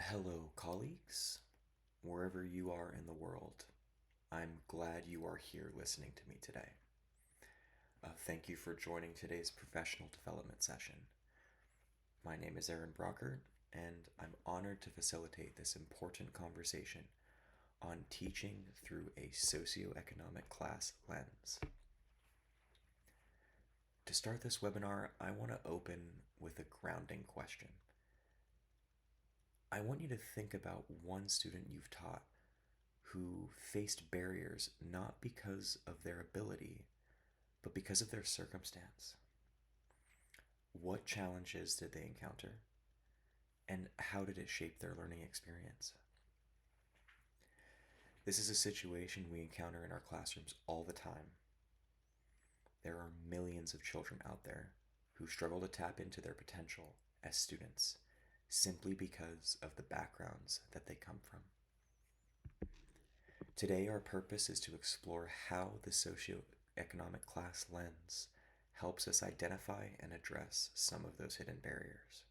Hello, colleagues, wherever you are in the world. I'm glad you are here listening to me today. Thank you for joining today's professional development session. My name is Aaron Brockert, and I'm honored to facilitate this important conversation on teaching through a socioeconomic class lens. To start this webinar, I want to open with a grounding question. I want you to think about one student you've taught who faced barriers not because of their ability, but because of their circumstance. What challenges did they encounter? And how did it shape their learning experience? This is a situation we encounter in our classrooms all the time. There are millions of children out there who struggle to tap into their potential as students simply because of the backgrounds that they come from. Today, our purpose is to explore how the socioeconomic class lens helps us identify and address some of those hidden barriers.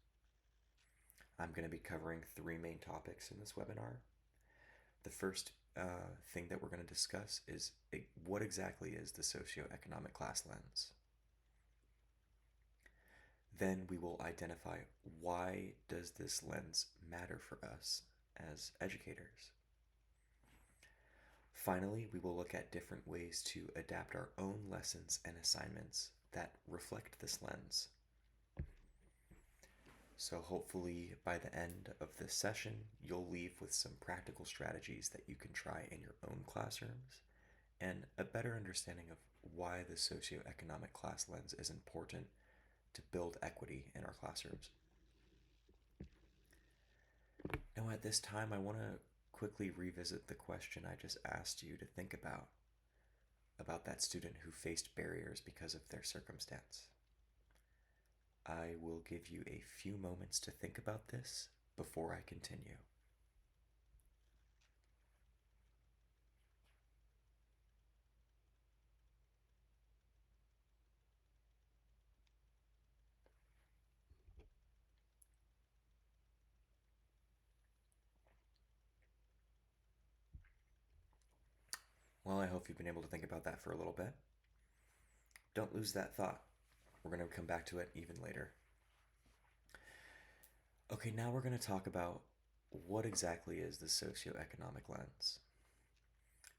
I'm going to be covering three main topics in this webinar. The first thing that we're going to discuss is what exactly is the socioeconomic class lens. Then we will identify why does this lens matter for us as educators. Finally, we will look at different ways to adapt our own lessons and assignments that reflect this lens. So hopefully by the end of this session, you'll leave with some practical strategies that you can try in your own classrooms and a better understanding of why the socioeconomic class lens is important to build equity in our classrooms. Now at this time, I want to quickly revisit the question I just asked you to think about that student who faced barriers because of their circumstance. I will give you a few moments to think about this before I continue. Well, I hope you've been able to think about that for a little bit. Don't lose that thought. We're going to come back to it even later. Okay, now we're going to talk about what exactly is the socioeconomic lens.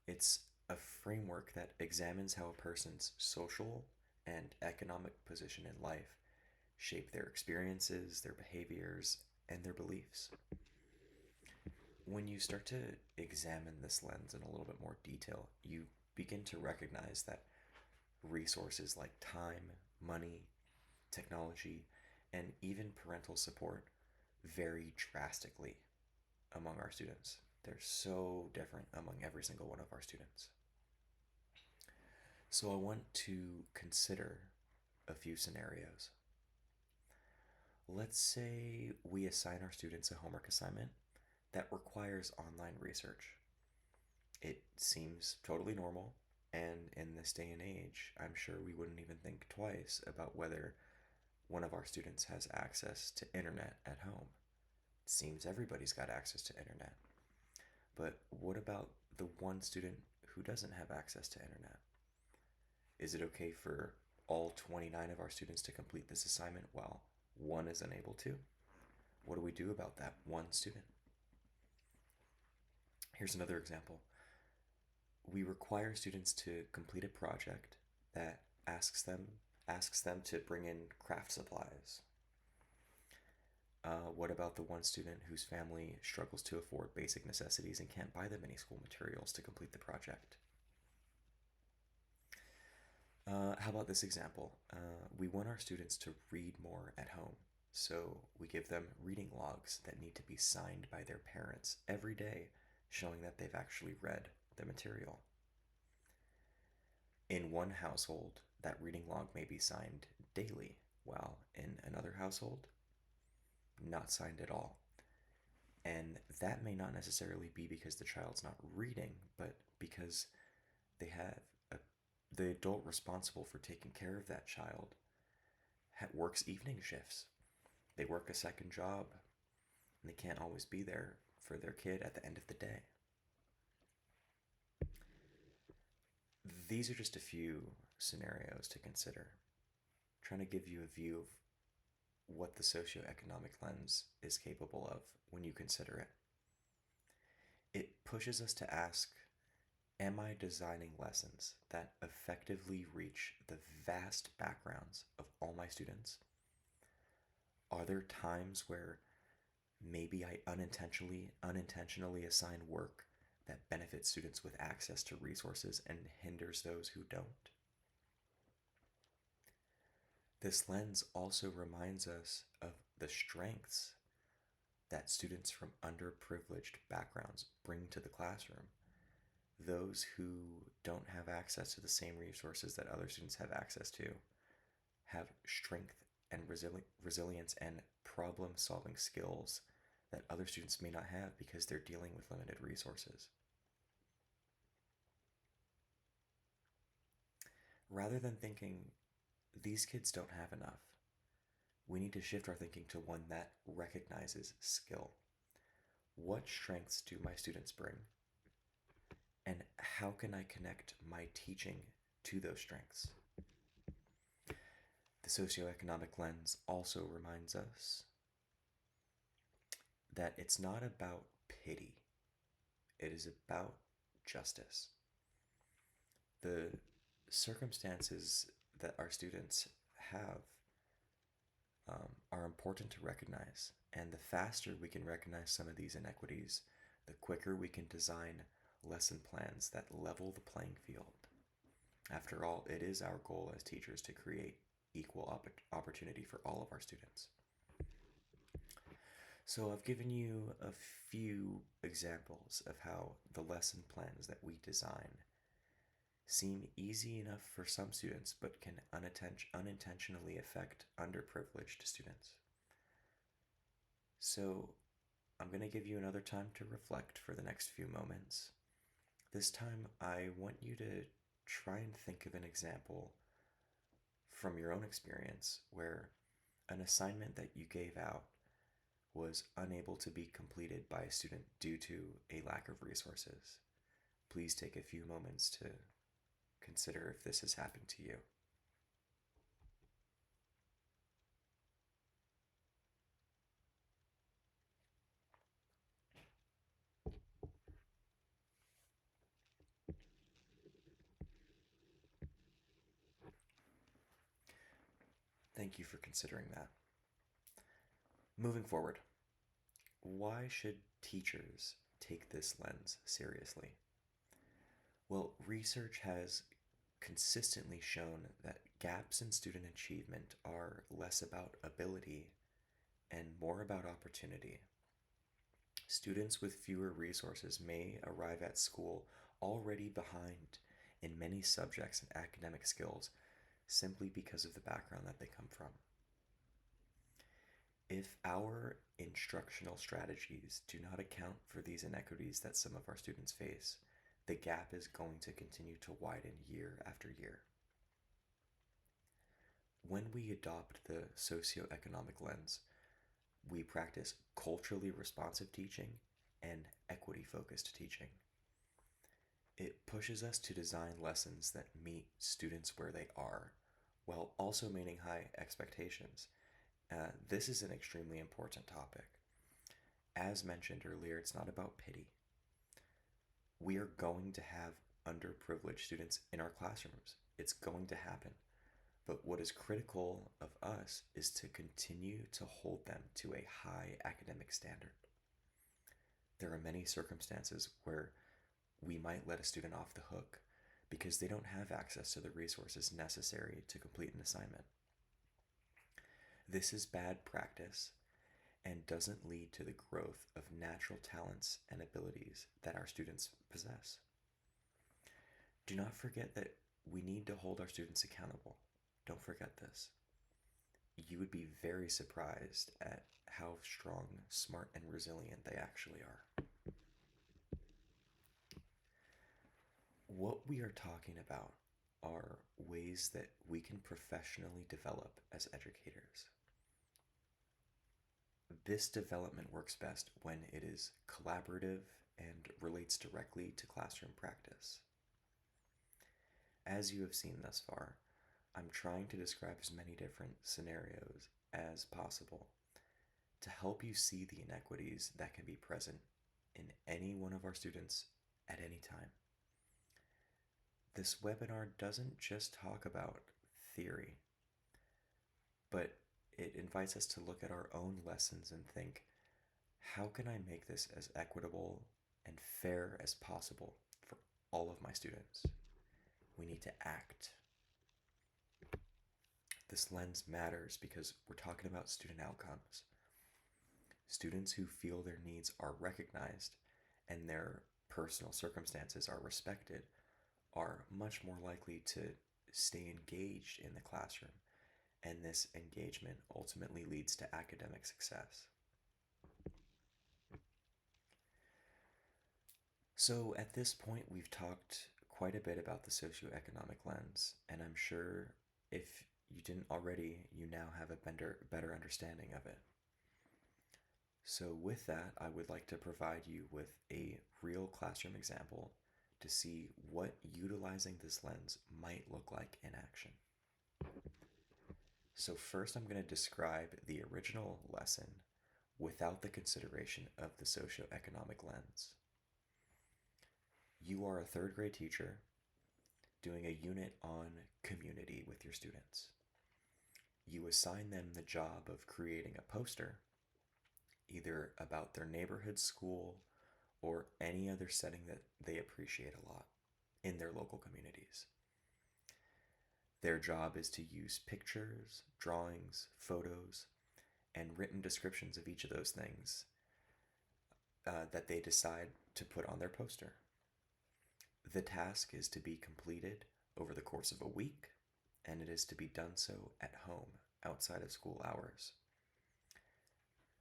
It's a framework that examines how a person's social and economic position in life shape their experiences, their behaviors, and their beliefs. When you start to examine this lens in a little bit more detail, you begin to recognize that resources like time, money, technology, and even parental support vary drastically among our students. They're so different among every single one of our students. So I want to consider a few scenarios. Let's say we assign our students a homework assignment that requires online research. It seems totally normal, and in this day and age, I'm sure we wouldn't even think twice about whether one of our students has access to internet at home. It seems everybody's got access to internet. But what about the one student who doesn't have access to internet? Is it okay for all 29 of our students to complete this assignment while one is unable to? What do we do about that one student? Here's another example. We require students to complete a project that asks them to bring in craft supplies. What about the one student whose family struggles to afford basic necessities and can't buy them any school materials to complete the project? How about this example? We want our students to read more at home, so we give them reading logs that need to be signed by their parents every day, showing that they've actually read the material. In one household, that reading log may be signed daily, while in another household, not signed at all. And that may not necessarily be because the child's not reading, but because they have the adult responsible for taking care of that child works evening shifts. They work a second job. and they can't always be there for their kid at the end of the day. These are just a few scenarios to consider, trying to give you a view of what the socioeconomic lens is capable of when you consider it. It pushes us to ask, am I designing lessons that effectively reach the vast backgrounds of all my students? Are there times where maybe I unintentionally assign work that benefits students with access to resources and hinders those who don't? This lens also reminds us of the strengths that students from underprivileged backgrounds bring to the classroom. Those who don't have access to the same resources that other students have access to have strength and resilience and problem solving skills that other students may not have because they're dealing with limited resources. Rather than thinking, these kids don't have enough, we need to shift our thinking to one that recognizes skill. What strengths do my students bring? And how can I connect my teaching to those strengths? The socioeconomic lens also reminds us that it's not about pity, it is about justice. The circumstances that our students have are important to recognize, and the faster we can recognize some of these inequities, the quicker we can design lesson plans that level the playing field. After all, it is our goal as teachers to create equal opportunity for all of our students. So I've given you a few examples of how the lesson plans that we design seem easy enough for some students but can unintentionally affect underprivileged students. So I'm going to give you another time to reflect for the next few moments. This time, I want you to try and think of an example from your own experience where an assignment that you gave out was unable to be completed by a student due to a lack of resources. Please take a few moments to consider if this has happened to you. Thank you for considering that. Moving forward, why should teachers take this lens seriously? Well, research has consistently shown that gaps in student achievement are less about ability and more about opportunity. Students with fewer resources may arrive at school already behind in many subjects and academic skills simply because of the background that they come from. If our instructional strategies do not account for these inequities that some of our students face, the gap is going to continue to widen year after year. When we adopt the socioeconomic lens, we practice culturally responsive teaching and equity focused teaching. It pushes us to design lessons that meet students where they are, while also meeting high expectations. This is an extremely important topic. As mentioned earlier, it's not about pity. We are going to have underprivileged students in our classrooms. It's going to happen. But what is critical of us is to continue to hold them to a high academic standard. There are many circumstances where we might let a student off the hook because they don't have access to the resources necessary to complete an assignment. This is bad practice and doesn't lead to the growth of natural talents and abilities that our students possess. Do not forget that we need to hold our students accountable. Don't forget this. You would be very surprised at how strong, smart, and resilient they actually are. What we are talking about are ways that we can professionally develop as educators. This development works best when it is collaborative and relates directly to classroom practice. As you have seen thus far, I'm trying to describe as many different scenarios as possible to help you see the inequities that can be present in any one of our students at any time. This webinar doesn't just talk about theory, but it invites us to look at our own lessons and think, how can I make this as equitable and fair as possible for all of my students? We need to act. This lens matters because we're talking about student outcomes. Students who feel their needs are recognized and their personal circumstances are respected are much more likely to stay engaged in the classroom, and this engagement ultimately leads to academic success. So at this point, we've talked quite a bit about the socioeconomic lens, and I'm sure if you didn't already, you now have a better understanding of it. So with that, I would like to provide you with a real classroom example to see what utilizing this lens might look like in action. So first I'm going to describe the original lesson without the consideration of the socioeconomic lens. You are a third grade teacher doing a unit on community with your students. You assign them the job of creating a poster, either about their neighborhood school or any other setting that they appreciate a lot in their local communities. Their job is to use pictures, drawings, photos, and written descriptions of each of those things that they decide to put on their poster. The task is to be completed over the course of a week, and it is to be done so at home, outside of school hours.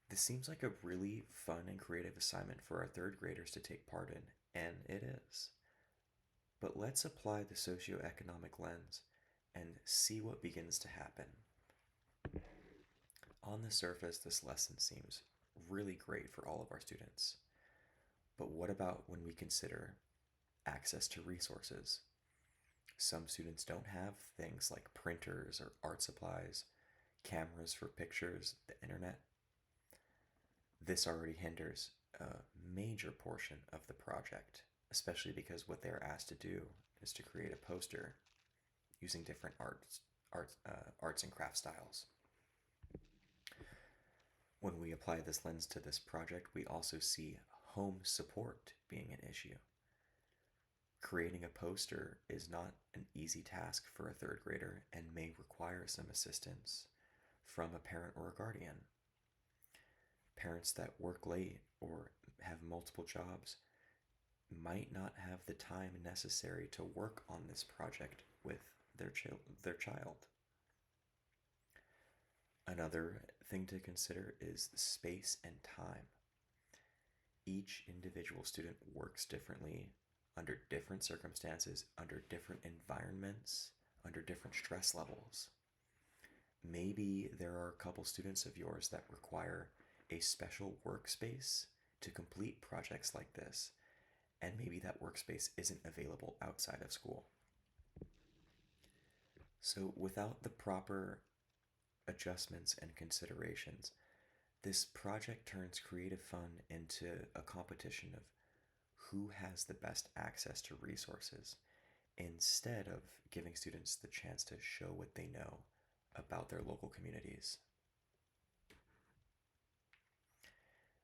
This seems like a really fun and creative assignment for our third graders to take part in, and it is. But let's apply the socioeconomic lens and see what begins to happen. On the surface, this lesson seems really great for all of our students. But what about when we consider access to resources? Some students don't have things like printers or art supplies, cameras for pictures, the internet. This already hinders a major portion of the project, especially because what they're asked to do is to create a poster using different arts and craft styles. When we apply this lens to this project, we also see home support being an issue. Creating a poster is not an easy task for a third grader and may require some assistance from a parent or a guardian. Parents that work late or have multiple jobs might not have the time necessary to work on this project with their child. Another thing to consider is space and time. Each individual student works differently, under different circumstances, under different environments, under different stress levels. Maybe there are a couple students of yours that require a special workspace to complete projects like this, and maybe that workspace isn't available outside of school. So without the proper adjustments and considerations, this project turns creative fun into a competition of who has the best access to resources, instead of giving students the chance to show what they know about their local communities.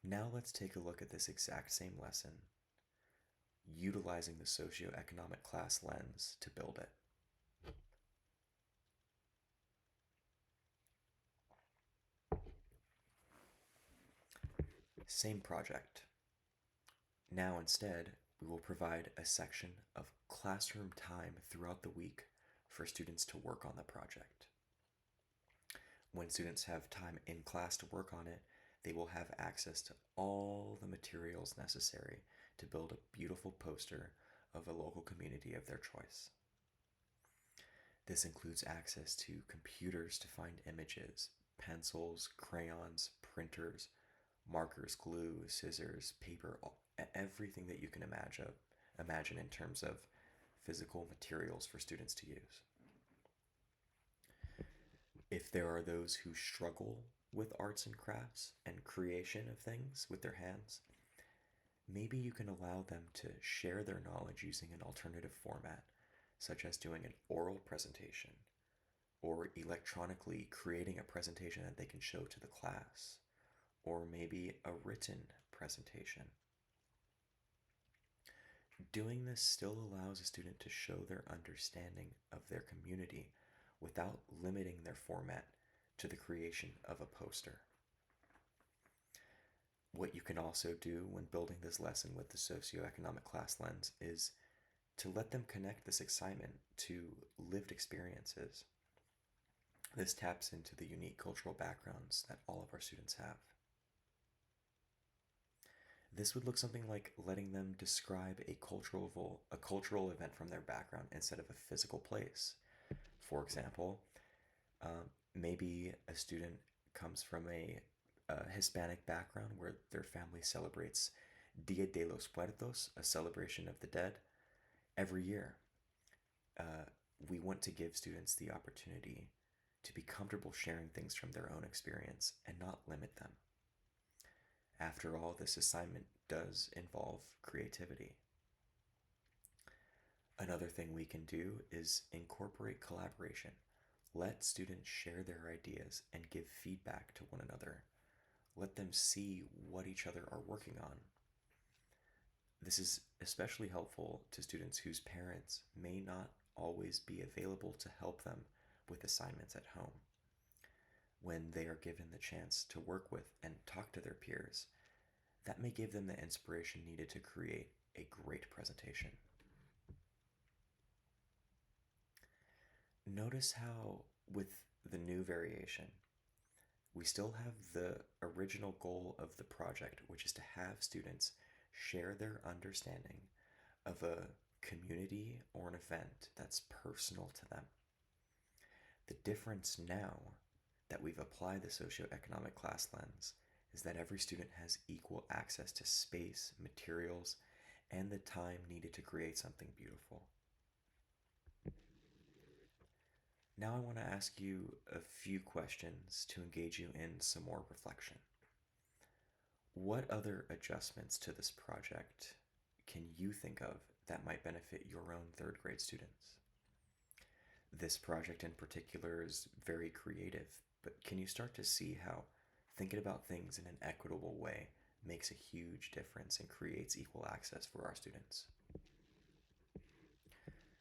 Now let's take a look at this exact same lesson, utilizing the socioeconomic class lens to build it. Same project. Now instead, we will provide a section of classroom time throughout the week for students to work on the project. When students have time in class to work on it, they will have access to all the materials necessary to build a beautiful poster of a local community of their choice. This includes access to computers to find images, pencils, crayons, printers, markers, glue, scissors, paper, everything that you can imagine in terms of physical materials for students to use. If there are those who struggle with arts and crafts and creation of things with their hands, maybe you can allow them to share their knowledge using an alternative format, such as doing an oral presentation or electronically creating a presentation that they can show to the class, or maybe a written presentation. Doing this still allows a student to show their understanding of their community without limiting their format to the creation of a poster. What you can also do when building this lesson with the socioeconomic class lens is to let them connect this excitement to lived experiences. This taps into the unique cultural backgrounds that all of our students have. This would look something like letting them describe a cultural event from their background instead of a physical place. For example, maybe a student comes from a Hispanic background where their family celebrates Dia de los Muertos, a celebration of the dead, every year. We want to give students the opportunity to be comfortable sharing things from their own experience and not limit them. After all, this assignment does involve creativity. Another thing we can do is incorporate collaboration. Let students share their ideas and give feedback to one another. Let them see what each other are working on. This is especially helpful to students whose parents may not always be available to help them with assignments at home. When they are given the chance to work with and talk to their peers, that may give them the inspiration needed to create a great presentation. Notice how, with the new variation, we still have the original goal of the project, which is to have students share their understanding of a community or an event that's personal to them. The difference now that we've applied the socioeconomic class lens is that every student has equal access to space, materials, and the time needed to create something beautiful. Now I want to ask you a few questions to engage you in some more reflection. What other adjustments to this project can you think of that might benefit your own third grade students? This project in particular is very creative, but can you start to see how thinking about things in an equitable way makes a huge difference and creates equal access for our students?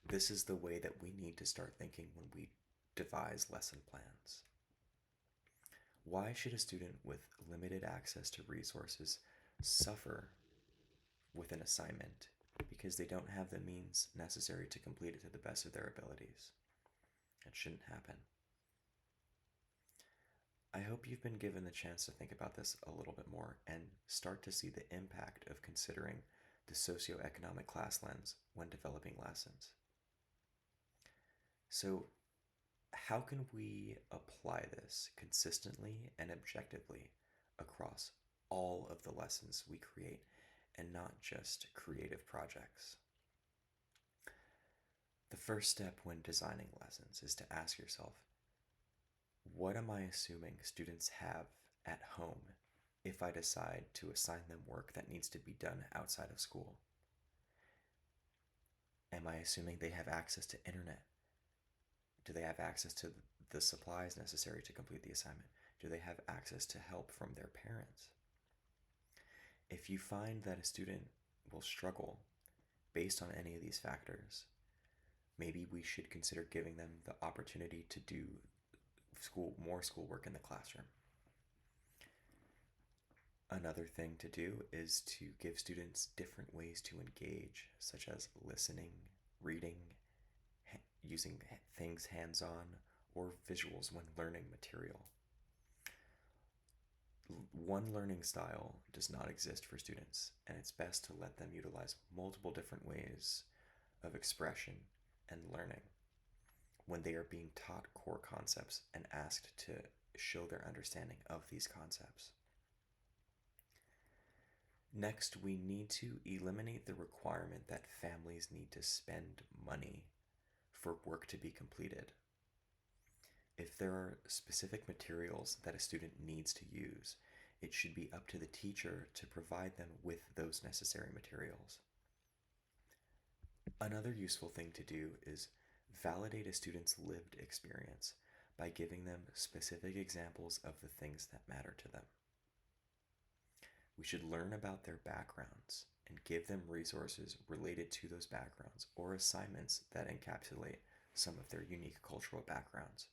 This is the way that we need to start thinking when we devise lesson plans. Why should a student with limited access to resources suffer with an assignment because they don't have the means necessary to complete it to the best of their abilities? It shouldn't happen. I hope you've been given the chance to think about this a little bit more and start to see the impact of considering the socioeconomic class lens when developing lessons. So, how can we apply this consistently and objectively across all of the lessons we create and not just creative projects? The first step when designing lessons is to ask yourself, what am I assuming students have at home if I decide to assign them work that needs to be done outside of school? Am I assuming they have access to internet? Do they have access to the supplies necessary to complete the assignment? Do they have access to help from their parents? If you find that a student will struggle based on any of these factors, maybe we should consider giving them the opportunity to do more schoolwork in the classroom. Another thing to do is to give students different ways to engage, such as listening, reading, using things hands-on, or visuals when learning material. One learning style does not exist for students, and it's best to let them utilize multiple different ways of expression and learning when they are being taught core concepts and asked to show their understanding of these concepts. Next, we need to eliminate the requirement that families need to spend money for work to be completed. If there are specific materials that a student needs to use, it should be up to the teacher to provide them with those necessary materials. Another useful thing to do is validate a student's lived experience by giving them specific examples of the things that matter to them. We should learn about their backgrounds and give them resources related to those backgrounds or assignments that encapsulate some of their unique cultural backgrounds.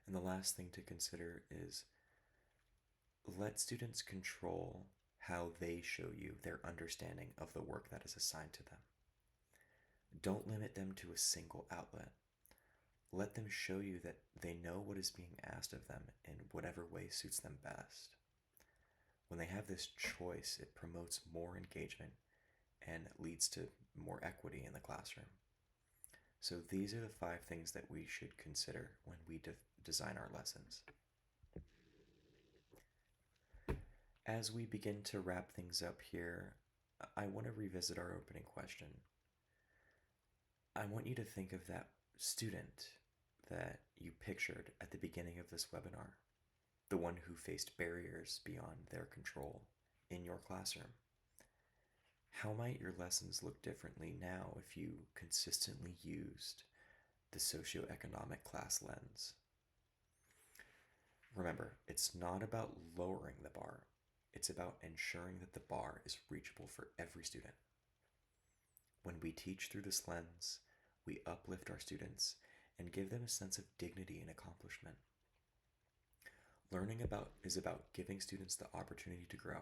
And the last thing to consider is let students control how they show you their understanding of the work that is assigned to them. Don't limit them to a single outlet. Let them show you that they know what is being asked of them in whatever way suits them best. When they have this choice, it promotes more engagement and leads to more equity in the classroom. So these are the 5 things that we should consider when we design our lessons. As we begin to wrap things up here, I want to revisit our opening question. I want you to think of that student that you pictured at the beginning of this webinar, the one who faced barriers beyond their control in your classroom. How might your lessons look differently now if you consistently used the socioeconomic class lens? Remember, it's not about lowering the bar. It's about ensuring that the bar is reachable for every student. When we teach through this lens, we uplift our students and give them a sense of dignity and accomplishment. Learning is about giving students the opportunity to grow,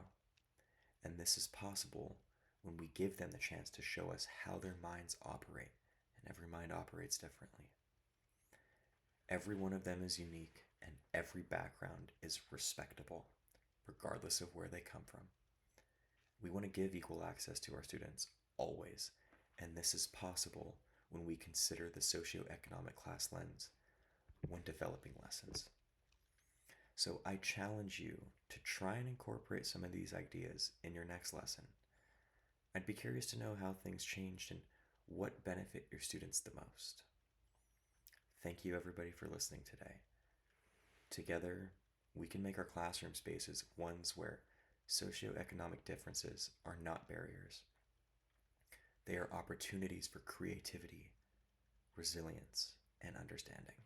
and this is possible when we give them the chance to show us how their minds operate, and every mind operates differently. Every one of them is unique, and every background is respectable, regardless of where they come from. We want to give equal access to our students, always, and this is possible when we consider the socioeconomic class lens when developing lessons. So I challenge you to try and incorporate some of these ideas in your next lesson. I'd be curious to know how things changed and what benefit your students the most. Thank you everybody for listening today. Together, we can make our classroom spaces ones where socioeconomic differences are not barriers. They are opportunities for creativity, resilience, and understanding.